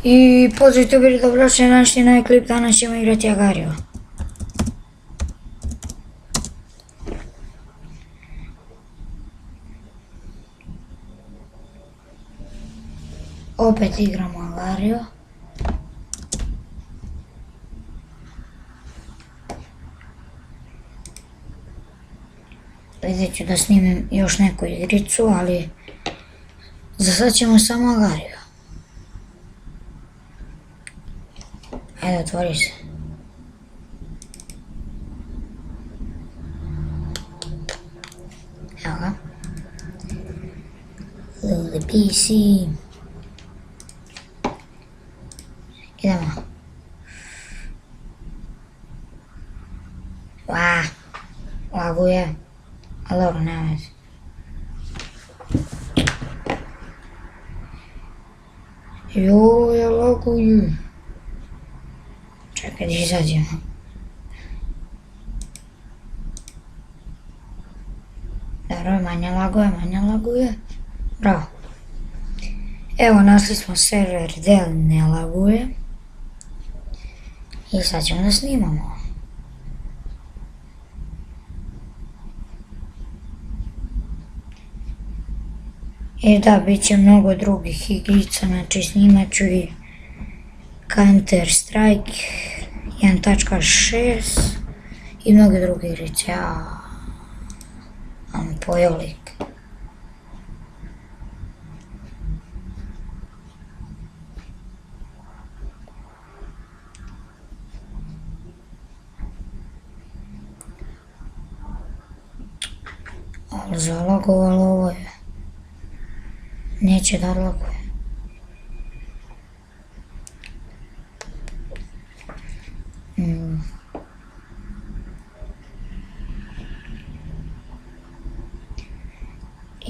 I pozdrav tu bili dobrodošli na današnji novi klip, danas ćemo igrati Agario. Opet igramo Agario. Vidjet ću da snimim još neku igricu, ali za sad ćemo samo Agario. Ajde, otvori se. Evo ga. Little PC. Idemo. Laguje. Ali dobro, nema veze. Joj, laguje. Čekaj da izađemo. Dobro, manje laguje. Bravo. Evo, našli smo server gdje ne laguje. I sad ćemo da snimamo. I da, bit će mnogo drugih igrica, znači snimat ću i Counter Strike 1.6 i mnoge druge igrice. Pojeo lik. Ali zalagovalo ovo je. Neće da laguje.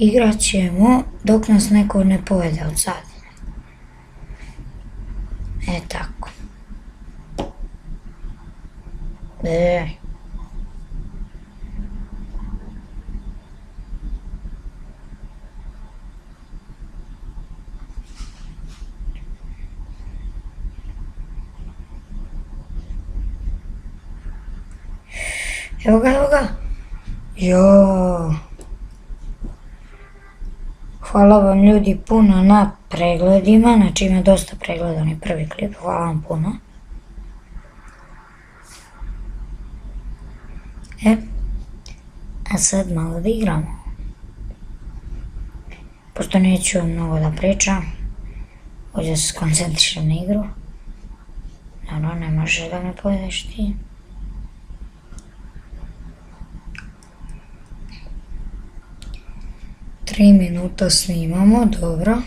Igrat ćemo dok nas neko ne povede od sad. Tako. Evo ga. Joooo. Hvala vam ljudi puno na pregledima, znači ima dosta pregleda onaj prvi klip, hvala vam puno. A sad malo da igramo. Pošto neću mnogo da pričam, ovdje se skoncentrišem na igru. Naravno, ne može da me povedeš ti. Tri minuta snimamo, dobro.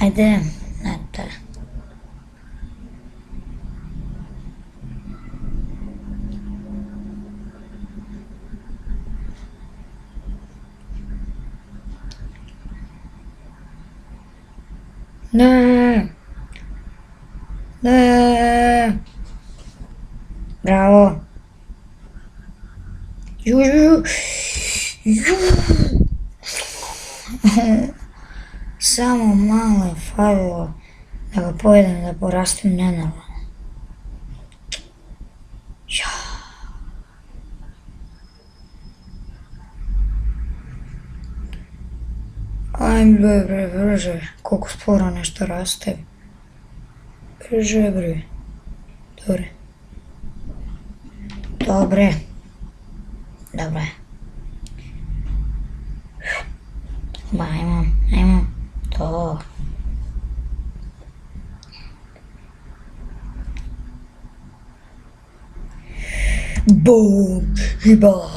Ajde, eto. Ne. Bravo. Samo malo je falilo da ga pojedem, da porastim nenormalno. Ajme bre, brže, koliko sporo nešto raste. Brže bre. Dobre. Ajmo. To. Bum. Iba.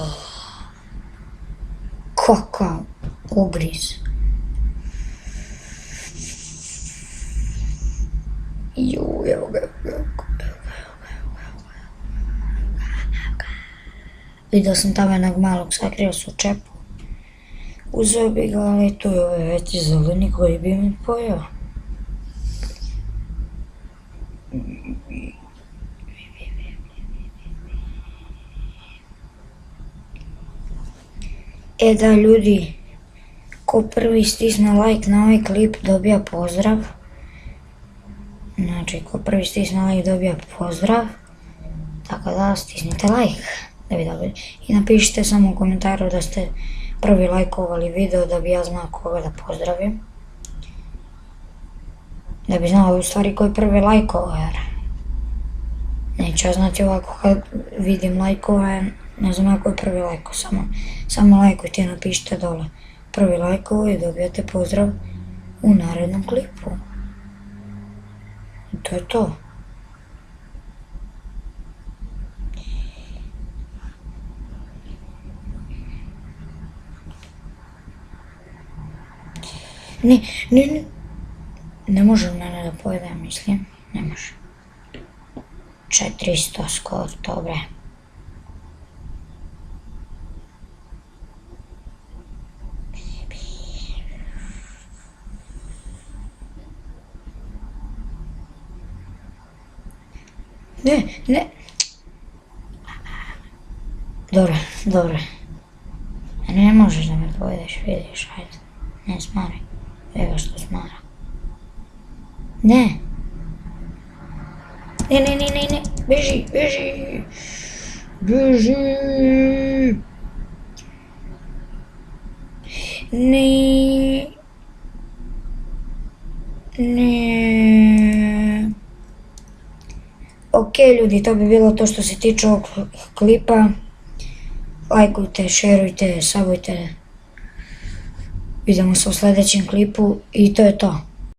Kakav ugriz. Evo ga. Vidio sam tamo jednog malog, sakrio se u čepu. Uzeo bi ga, ali tu je ovaj veći zeleni koji bi mi pojeo. Da ljudi, ko prvi stisne like na ovaj klip dobija pozdrav. Znači, ko prvi stisne like dobija pozdrav. Tako da stisnite like da bi dobili. I napišite samo u komentaru da ste prvi lajkovali video da bi ja znao koga da pozdravim. Da bi znao u stvari ko je prvi lajkovao, jer neću ja znati ovako kad vidim lajkove, ne znam ko je prvi lajko, samo lajkujte i napišite dole prvi lajkovo i dobijate pozdrav u narednom klipu. I to je to. Ne može mene da pojede, mislim, ne može. 400 skoro, dobre. Ne. Dobro. Ne možeš da me pojedeš, vidiš, ajde. Ne smaraj. Evo što smara. Ne. Ne. Beži. Ne. Ok ljudi, to bi bilo to što se tiče ovog klipa. Lajkujte, šerujte, sabujte. Vidimo se u sljedećem klipu i to je to.